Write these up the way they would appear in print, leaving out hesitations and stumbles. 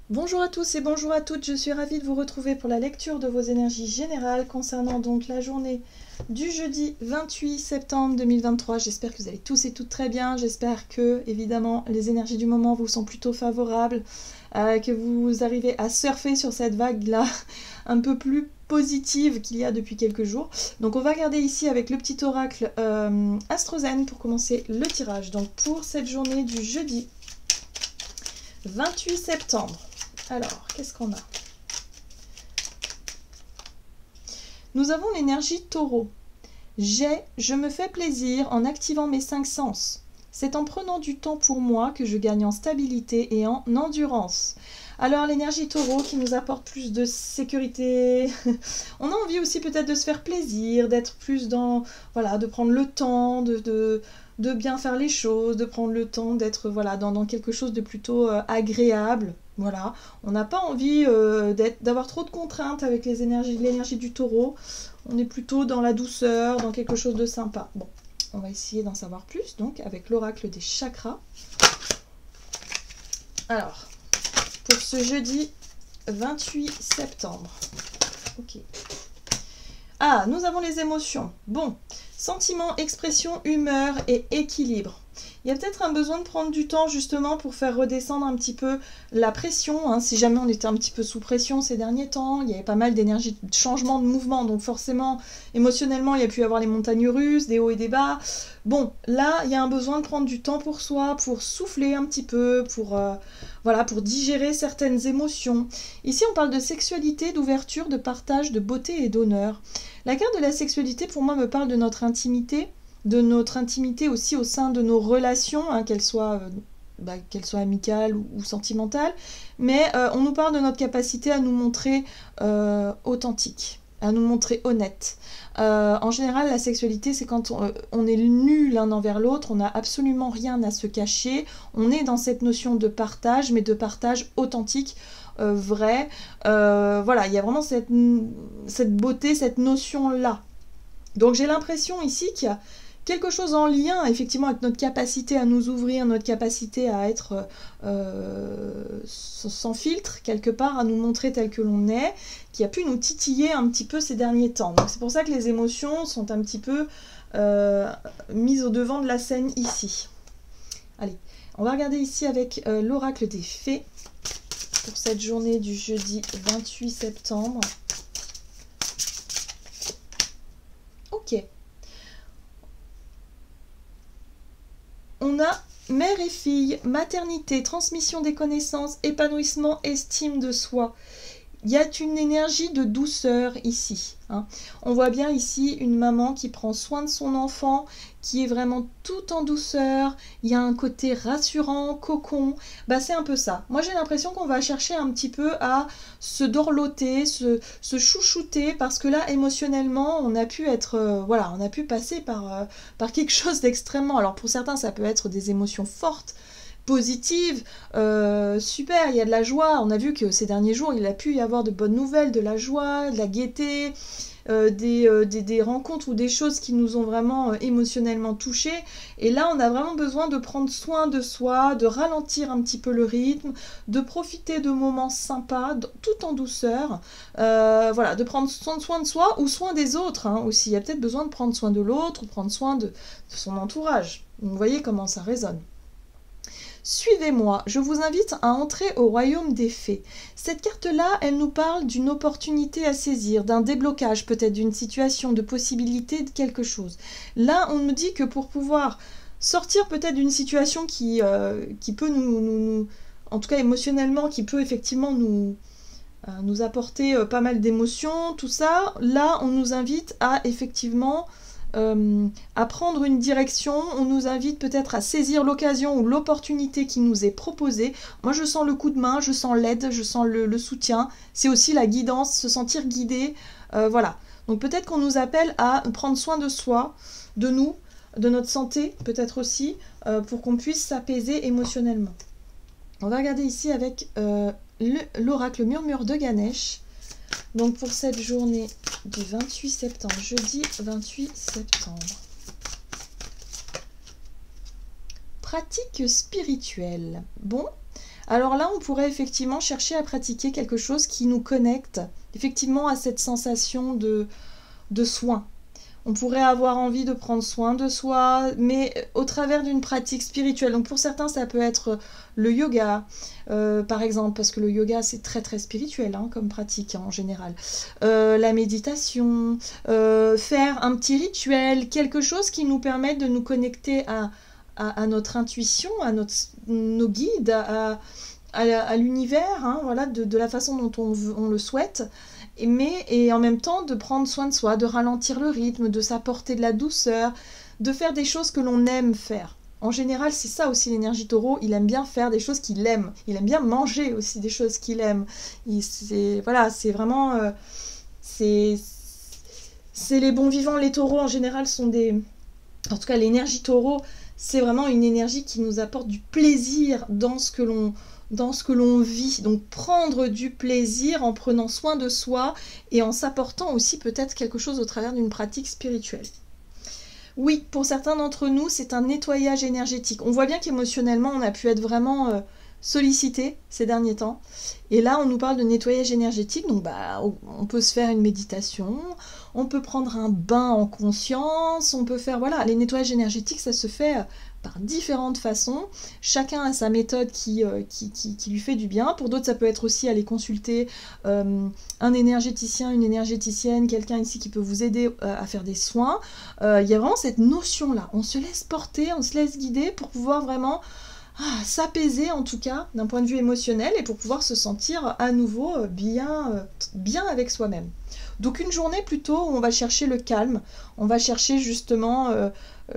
Bonjour à tous et bonjour à toutes, je suis ravie de vous retrouver pour la lecture de vos énergies générales concernant donc la journée du jeudi 28 septembre 2023. J'espère que vous allez tous et toutes très bien, j'espère que évidemment les énergies du moment vous sont plutôt favorables, que vous arrivez à surfer sur cette vague-là un peu plus positive qu'il y a depuis quelques jours. Donc on va regarder ici avec le petit oracle Astrozen pour commencer le tirage. Donc pour cette journée du jeudi 28 septembre. Alors, qu'est-ce qu'on a? Nous avons l'énergie taureau. Je me fais plaisir en activant mes 5 sens. C'est en prenant du temps pour moi que je gagne en stabilité et en endurance. Alors l'énergie taureau qui nous apporte plus de sécurité. On a envie aussi peut-être de se faire plaisir, d'être plus dans, voilà, de prendre le temps, de bien faire les choses, de prendre le temps d'être voilà, dans quelque chose de plutôt agréable. Voilà, on n'a pas envie d'avoir trop de contraintes avec l'énergie du taureau. On est plutôt dans la douceur, dans quelque chose de sympa. Bon, on va essayer d'en savoir plus, donc, avec l'oracle des chakras. Alors, pour ce jeudi 28 septembre. Ok. Ah, nous avons les émotions. Bon, sentiments, expression, humeur et équilibre. Il y a peut-être un besoin de prendre du temps justement pour faire redescendre un petit peu la pression. Hein. Si jamais on était un petit peu sous pression ces derniers temps, il y avait pas mal d'énergie, de changement de mouvement. Donc forcément, émotionnellement, il y a pu y avoir les montagnes russes, des hauts et des bas. Bon, là, il y a un besoin de prendre du temps pour soi, pour souffler un petit peu, voilà, pour digérer certaines émotions. Ici, on parle de sexualité, d'ouverture, de partage, de beauté et d'honneur. La carte de la sexualité, pour moi, me parle de notre intimité aussi au sein de nos relations, hein, qu'elles soient amicales ou sentimentales, mais on nous parle de notre capacité à nous montrer authentique, à nous montrer honnête. En général, la sexualité, c'est quand on est nus l'un envers l'autre, on n'a absolument rien à se cacher, on est dans cette notion de partage, mais de partage authentique, vrai. Voilà, il y a vraiment cette beauté, cette notion-là. Donc j'ai l'impression ici qu'il y a quelque chose en lien effectivement avec notre capacité à nous ouvrir, notre capacité à être sans filtre quelque part, à nous montrer tel que l'on est, qui a pu nous titiller un petit peu ces derniers temps. Donc c'est pour ça que les émotions sont un petit peu mises au devant de la scène ici. Allez, on va regarder ici avec l'oracle des fées pour cette journée du jeudi 28 septembre. Ok. On a mère et fille, maternité, transmission des connaissances, épanouissement, estime de soi. Il y a une énergie de douceur ici. Hein. On voit bien ici une maman qui prend soin de son enfant, qui est vraiment tout en douceur. Il y a un côté rassurant, cocon. Bah, c'est un peu ça. Moi, j'ai l'impression qu'on va chercher un petit peu à se dorloter, se chouchouter, parce que là, émotionnellement, on a pu être, voilà, on a pu passer par quelque chose d'extrêmement. Alors, pour certains, ça peut être des émotions fortes, positive, super, il y a de la joie. On a vu que ces derniers jours, il a pu y avoir de bonnes nouvelles, de la joie, de la gaieté, des rencontres ou des choses qui nous ont vraiment émotionnellement touchés. Et là, on a vraiment besoin de prendre soin de soi, de ralentir un petit peu le rythme, de profiter de moments sympas, tout en douceur. Voilà, de prendre soin de soi ou soin des autres hein, aussi. Il y a peut-être besoin de prendre soin de l'autre ou prendre soin de son entourage. Vous voyez comment ça résonne. Suivez-moi, je vous invite à entrer au royaume des fées. Cette carte-là, elle nous parle d'une opportunité à saisir, d'un déblocage peut-être d'une situation, de possibilité de quelque chose. Là, on nous dit que pour pouvoir sortir peut-être d'une situation qui peut nous, en tout cas émotionnellement, qui peut effectivement nous apporter pas mal d'émotions, tout ça, là, on nous invite à effectivement à prendre une direction, on nous invite peut-être à saisir l'occasion ou l'opportunité qui nous est proposée. Moi je sens le coup de main, je sens l'aide, je sens le soutien, c'est aussi la guidance, se sentir guidé, voilà. Donc peut-être qu'on nous appelle à prendre soin de soi, de nous, de notre santé peut-être aussi, pour qu'on puisse s'apaiser émotionnellement. On va regarder ici avec l'oracle murmure de Ganesh. Donc pour cette journée du 28 septembre, jeudi 28 septembre. Pratique spirituelle. Bon, Alors là, on pourrait effectivement chercher à pratiquer quelque chose qui nous connecte effectivement à cette sensation de soin. On pourrait avoir envie de prendre soin de soi, mais au travers d'une pratique spirituelle. Donc pour certains, ça peut être le yoga, par exemple, parce que le yoga, c'est très très spirituel hein, comme pratique en général. La méditation, faire un petit rituel, quelque chose qui nous permette de nous connecter à notre intuition, à nos guides, à l'univers, hein, voilà, de la façon dont on le souhaite. Et en même temps de prendre soin de soi, de ralentir le rythme, de s'apporter de la douceur, de faire des choses que l'on aime faire. En général, c'est ça aussi l'énergie taureau, il aime bien faire des choses qu'il aime. Il aime bien manger aussi des choses qu'il aime. Voilà, c'est vraiment... c'est les bons vivants, les taureaux en général sont des... En tout cas, l'énergie taureau, c'est vraiment une énergie qui nous apporte du plaisir dans ce que l'on vit. Donc prendre du plaisir en prenant soin de soi et en s'apportant aussi peut-être quelque chose au travers d'une pratique spirituelle. Oui, pour certains d'entre nous, c'est un nettoyage énergétique. On voit bien qu'émotionnellement, on a pu être vraiment sollicité ces derniers temps. Et là, on nous parle de nettoyage énergétique. Donc, on peut se faire une méditation, on peut prendre un bain en conscience, on peut faire... Voilà, les nettoyages énergétiques, ça se fait par différentes façons. Chacun a sa méthode qui lui fait du bien. Pour d'autres, ça peut être aussi aller consulter un énergéticien, une énergéticienne, quelqu'un ici qui peut vous aider à faire des soins. Il y a vraiment cette notion-là. On se laisse porter, on se laisse guider pour pouvoir vraiment s'apaiser, en tout cas, d'un point de vue émotionnel, et pour pouvoir se sentir à nouveau bien avec soi-même. Donc une journée plutôt où on va chercher le calme, on va chercher justement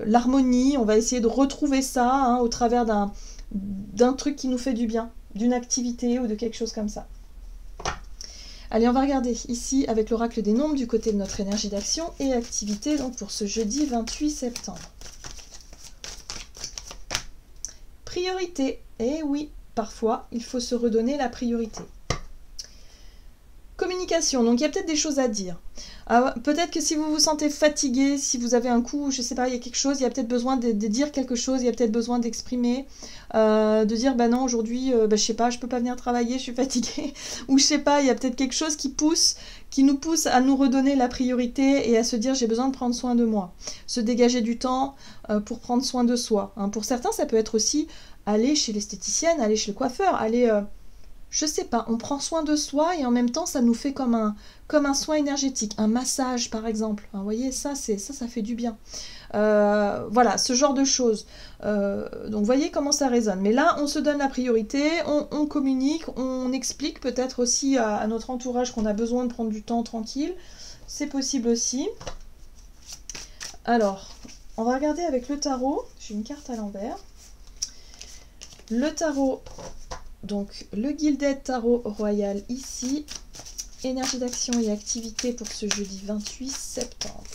l'harmonie, on va essayer de retrouver ça hein, au travers d'un truc qui nous fait du bien, d'une activité ou de quelque chose comme ça. Allez, on va regarder ici avec l'oracle des nombres du côté de notre énergie d'action et activité donc pour ce jeudi 28 septembre. Priorité. Eh oui, parfois, il faut se redonner la priorité. Communication, donc il y a peut-être des choses à dire. Peut-être que si vous vous sentez fatigué, si vous avez un coup, je sais pas, il y a quelque chose, il y a peut-être besoin de dire quelque chose, il y a peut-être besoin d'exprimer, de dire bah non aujourd'hui, je sais pas, je peux pas venir travailler, je suis fatiguée, ou je sais pas, il y a peut-être quelque chose qui nous pousse à nous redonner la priorité et à se dire j'ai besoin de prendre soin de moi, se dégager du temps pour prendre soin de soi. Hein. Pour certains, ça peut être aussi aller chez l'esthéticienne, aller chez le coiffeur, aller je sais pas, on prend soin de soi et en même temps ça nous fait comme un soin énergétique, un massage par exemple. Vous voyez, ça fait du bien. Voilà, ce genre de choses. Donc vous voyez comment ça résonne. Mais là, on se donne la priorité, on communique, on explique peut-être aussi à notre entourage qu'on a besoin de prendre du temps tranquille. C'est possible aussi. Alors, on va regarder avec le tarot. J'ai une carte à l'envers. Le tarot... Donc, le Gilded Tarot Royal ici, énergie d'action et activité pour ce jeudi 28 septembre.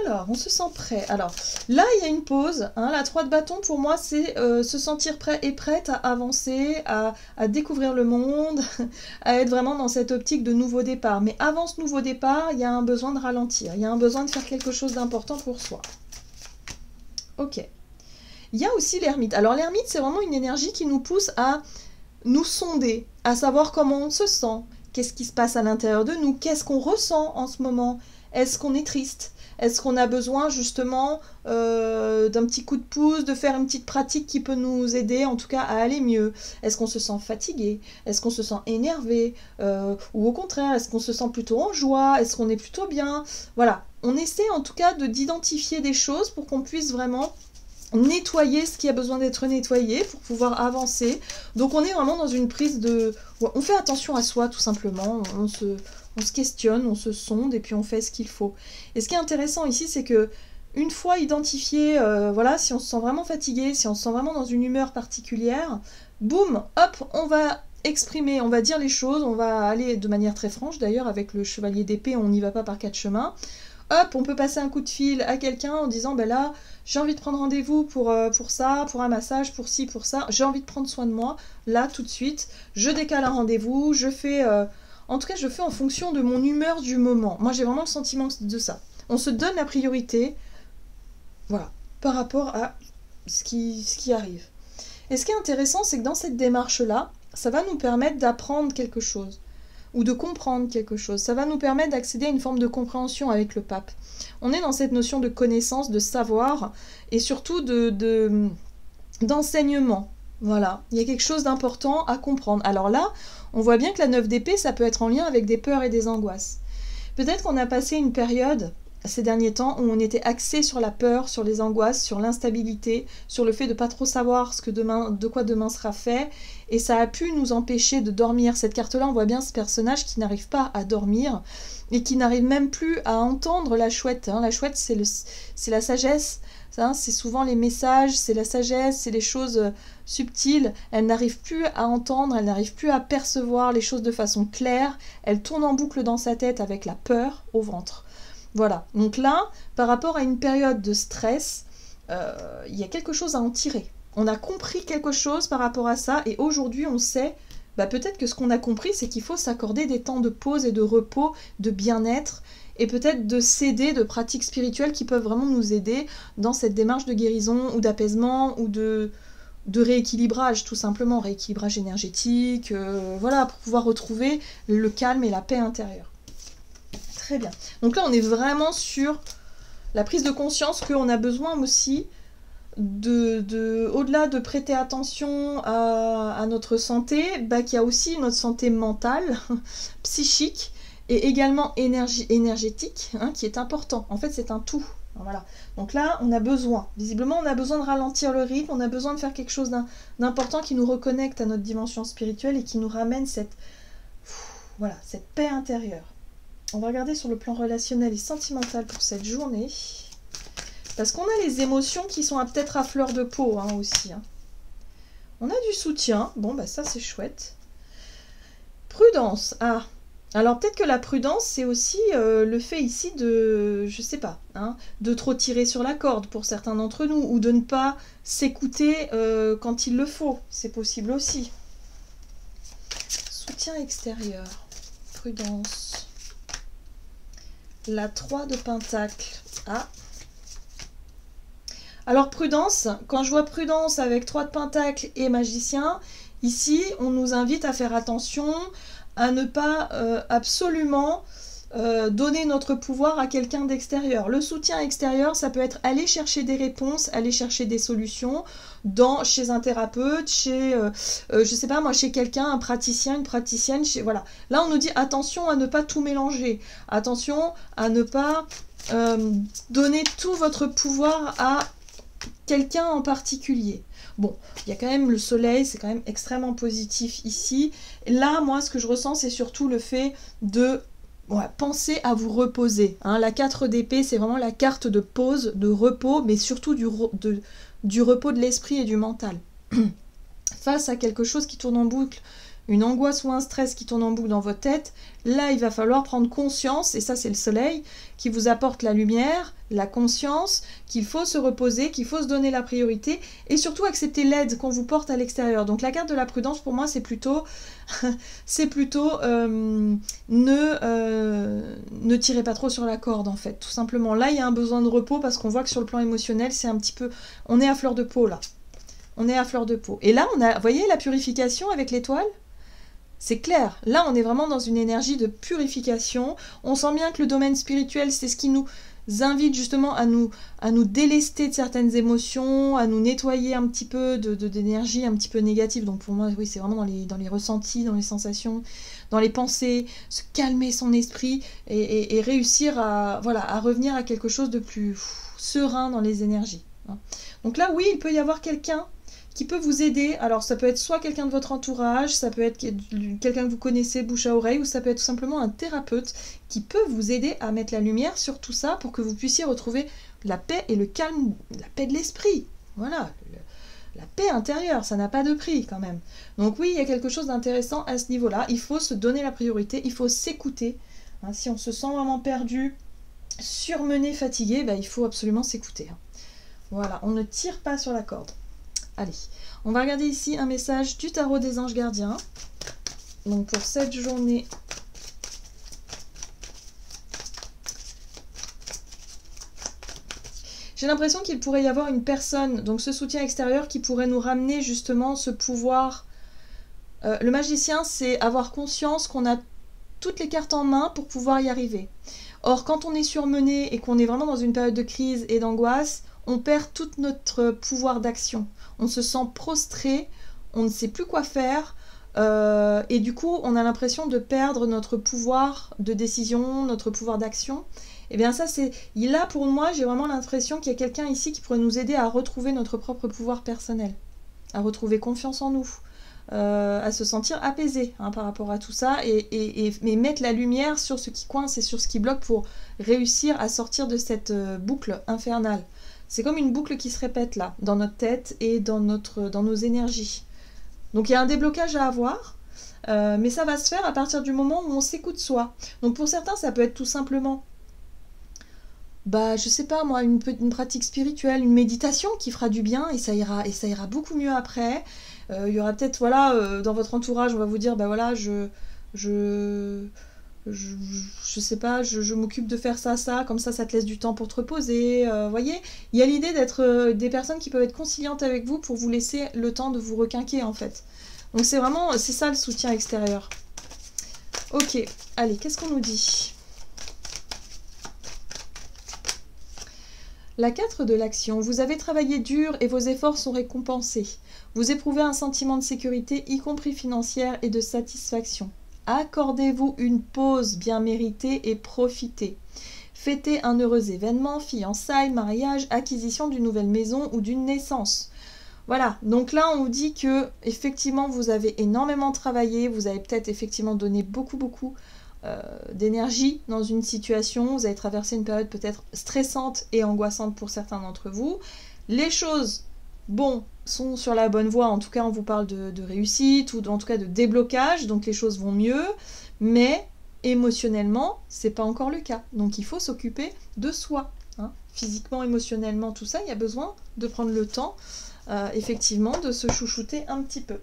Alors, on se sent prêt. Alors, là, il y a une pause. Hein, la 3 de bâton, pour moi, c'est se sentir prêt et prête à avancer, à découvrir le monde, à être vraiment dans cette optique de nouveau départ. Mais avant ce nouveau départ, il y a un besoin de ralentir. Il y a un besoin de faire quelque chose d'important pour soi. Ok. Il y a aussi l'ermite. Alors l'ermite, c'est vraiment une énergie qui nous pousse à nous sonder, à savoir comment on se sent, qu'est-ce qui se passe à l'intérieur de nous, qu'est-ce qu'on ressent en ce moment, est-ce qu'on est triste, est-ce qu'on a besoin justement d'un petit coup de pouce, de faire une petite pratique qui peut nous aider en tout cas à aller mieux, est-ce qu'on se sent fatigué, est-ce qu'on se sent énervé, ou au contraire, est-ce qu'on se sent plutôt en joie, est-ce qu'on est plutôt bien, voilà, on essaie en tout cas d'identifier des choses pour qu'on puisse vraiment nettoyer ce qui a besoin d'être nettoyé pour pouvoir avancer. Donc on est vraiment dans une prise de... On fait attention à soi tout simplement, on se questionne, on se sonde et puis on fait ce qu'il faut. Et ce qui est intéressant ici, c'est que une fois identifié, voilà, si on se sent vraiment fatigué, si on se sent vraiment dans une humeur particulière, boum, hop, on va exprimer, on va dire les choses, on va aller de manière très franche d'ailleurs avec le chevalier d'épée, on n'y va pas par 4 chemins. Hop, on peut passer un coup de fil à quelqu'un en disant ben là, j'ai envie de prendre rendez-vous pour ça, pour un massage, pour ci, pour ça. J'ai envie de prendre soin de moi, là, tout de suite. Je décale un rendez-vous, je fais... en tout cas, je fais en fonction de mon humeur du moment. Moi, j'ai vraiment le sentiment de ça. On se donne la priorité, voilà, par rapport à ce qui arrive. Et ce qui est intéressant, c'est que dans cette démarche-là, ça va nous permettre d'apprendre quelque chose ou de comprendre quelque chose. Ça va nous permettre d'accéder à une forme de compréhension avec le pape. On est dans cette notion de connaissance, de savoir et surtout d'enseignement. Voilà, il y a quelque chose d'important à comprendre. Alors là, on voit bien que la 9 d'épée, ça peut être en lien avec des peurs et des angoisses. Peut-être qu'on a passé une période ces derniers temps où on était axé sur la peur, sur les angoisses, sur l'instabilité, sur le fait de ne pas trop savoir de quoi demain sera fait, et ça a pu nous empêcher de dormir. Cette carte-là, on voit bien ce personnage qui n'arrive pas à dormir et qui n'arrive même plus à entendre la chouette. Hein. La chouette, c'est la sagesse, hein, c'est souvent les messages, c'est la sagesse, c'est les choses subtiles. Elle n'arrive plus à entendre, elle n'arrive plus à percevoir les choses de façon claire, elle tourne en boucle dans sa tête avec la peur au ventre. Voilà, donc là, par rapport à une période de stress, il y a quelque chose à en tirer. On a compris quelque chose par rapport à ça, et aujourd'hui on sait, peut-être que ce qu'on a compris, c'est qu'il faut s'accorder des temps de pause et de repos, de bien-être, et peut-être de s'aider de pratiques spirituelles qui peuvent vraiment nous aider dans cette démarche de guérison ou d'apaisement ou de rééquilibrage, tout simplement, rééquilibrage énergétique, voilà, pour pouvoir retrouver le calme et la paix intérieure. Très bien. Donc là, on est vraiment sur la prise de conscience qu'on a besoin aussi au-delà de prêter attention à notre santé, qu'il y a aussi notre santé mentale, psychique et également énergétique, hein, qui est important. En fait, c'est un tout. Voilà. Donc là, on a besoin, visiblement, on a besoin de ralentir le rythme, on a besoin de faire quelque chose d'important qui nous reconnecte à notre dimension spirituelle et qui nous ramène cette paix intérieure. On va regarder sur le plan relationnel et sentimental pour cette journée. Parce qu'on a les émotions qui sont peut-être à fleur de peau hein, aussi. Hein. On a du soutien. Bon, ça c'est chouette. Prudence. Ah, alors peut-être que la prudence, c'est aussi le fait ici de, je sais pas, hein, de trop tirer sur la corde pour certains d'entre nous. Ou de ne pas s'écouter quand il le faut. C'est possible aussi. Soutien extérieur. Prudence. La 3 de Pentacle. Ah. Alors prudence, quand je vois prudence avec 3 de Pentacle et magicien, ici on nous invite à faire attention à ne pas absolument donner notre pouvoir à quelqu'un d'extérieur. Le soutien extérieur, ça peut être aller chercher des réponses, aller chercher des solutions chez un thérapeute, chez, je sais pas moi, chez quelqu'un, un praticien, une praticienne, voilà. Là on nous dit attention à ne pas tout mélanger, attention à ne pas donner tout votre pouvoir à quelqu'un en particulier. Bon, il y a quand même le soleil, c'est quand même extrêmement positif ici. Là, moi, ce que je ressens, c'est surtout le fait de penser à vous reposer. Hein. La 4 d'épée, c'est vraiment la carte de pause, de repos, mais surtout du repos de l'esprit et du mental. Face à quelque chose qui tourne en boucle, une angoisse ou un stress qui tourne en boucle dans votre tête, là il va falloir prendre conscience, et ça c'est le soleil, qui vous apporte la lumière, la conscience, qu'il faut se reposer, qu'il faut se donner la priorité, et surtout accepter l'aide qu'on vous porte à l'extérieur. Donc la carte de la prudence pour moi c'est plutôt, ne tirez pas trop sur la corde en fait, tout simplement. Là il y a un besoin de repos parce qu'on voit que sur le plan émotionnel c'est un petit peu, on est à fleur de peau là. On est à fleur de peau. Et là on a, vous voyez la purification avec l'étoile ? C'est clair, là on est vraiment dans une énergie de purification. On sent bien que le domaine spirituel, c'est ce qui nous invite justement à nous délester de certaines émotions, à nous nettoyer un petit peu d'énergie un petit peu négative. Donc pour moi, oui, c'est vraiment dans les ressentis, dans les sensations, dans les pensées, se calmer son esprit et réussir à revenir à quelque chose de plus serein dans les énergies. Donc là, oui, il peut y avoir quelqu'un qui peut vous aider. Alors ça peut être soit quelqu'un de votre entourage, ça peut être quelqu'un que vous connaissez bouche à oreille, ou ça peut être tout simplement un thérapeute qui peut vous aider à mettre la lumière sur tout ça pour que vous puissiez retrouver la paix et le calme, la paix de l'esprit. Voilà, la paix intérieure, ça n'a pas de prix quand même. Donc oui, il y a quelque chose d'intéressant à ce niveau-là. Il faut se donner la priorité, il faut s'écouter. Hein, si on se sent vraiment perdu, surmené, fatigué, il faut absolument s'écouter. Voilà, on ne tire pas sur la corde. Allez, on va regarder ici un message du tarot des anges gardiens. Donc pour cette journée, J'ai l'impression qu'il pourrait y avoir une personne, donc ce soutien extérieur, qui pourrait nous ramener justement ce pouvoir. Le magicien, c'est avoir conscience qu'on a toutes les cartes en main pour pouvoir y arriver. Or, quand on est surmené et qu'on est vraiment dans une période de crise et d'angoisse, on perd tout notre pouvoir d'action. On se sent prostré, on ne sait plus quoi faire, et du coup, on a l'impression de perdre notre pouvoir de décision, notre pouvoir d'action. Et bien ça, c'est... Là, pour moi, j'ai vraiment l'impression qu'il y a quelqu'un ici qui pourrait nous aider à retrouver notre propre pouvoir personnel, à retrouver confiance en nous, à se sentir apaisé par rapport à tout ça, mais mettre la lumière sur ce qui coince et sur ce qui bloque pour réussir à sortir de cette boucle infernale. C'est comme une boucle qui se répète là, dans notre tête et dans nos énergies. Donc il y a un déblocage à avoir, mais ça va se faire à partir du moment où on s'écoute soi. Donc pour certains, ça peut être tout simplement, je sais pas moi, une pratique spirituelle, une méditation qui fera du bien et ça ira beaucoup mieux après. Il y aura peut-être, voilà, dans votre entourage, on va vous dire, voilà, je sais pas, je m'occupe de faire ça, comme ça te laisse du temps pour te reposer, voyez. Il y a l'idée d'être des personnes qui peuvent être conciliantes avec vous pour vous laisser le temps de vous requinquer, en fait. Donc c'est ça le soutien extérieur. Ok, allez, qu'est-ce qu'on nous dit ? La 4 de l'action. Vous avez travaillé dur et vos efforts sont récompensés. Vous éprouvez un sentiment de sécurité, y compris financière, et de satisfaction. Accordez-vous une pause bien méritée et profitez. Fêtez un heureux événement, fiançailles, mariage, acquisition d'une nouvelle maison ou d'une naissance. Voilà, donc là on vous dit que effectivement vous avez énormément travaillé, vous avez peut-être effectivement donné beaucoup d'énergie dans une situation, vous avez traversé une période peut-être stressante et angoissante pour certains d'entre vous. Les choses, sont sur la bonne voie, en tout cas on vous parle de réussite ou en tout cas de déblocage, donc les choses vont mieux, mais émotionnellement, c'est pas encore le cas. Donc il faut s'occuper de soi, physiquement, émotionnellement, tout ça, il y a besoin de prendre le temps, effectivement, de se chouchouter un petit peu.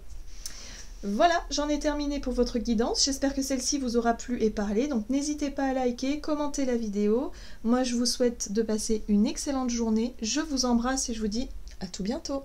Voilà, j'en ai terminé pour votre guidance. J'espère que celle-ci vous aura plu et parlé. Donc n'hésitez pas à liker, commenter la vidéo. Moi, je vous souhaite de passer une excellente journée. Je vous embrasse et je vous dis à tout bientôt.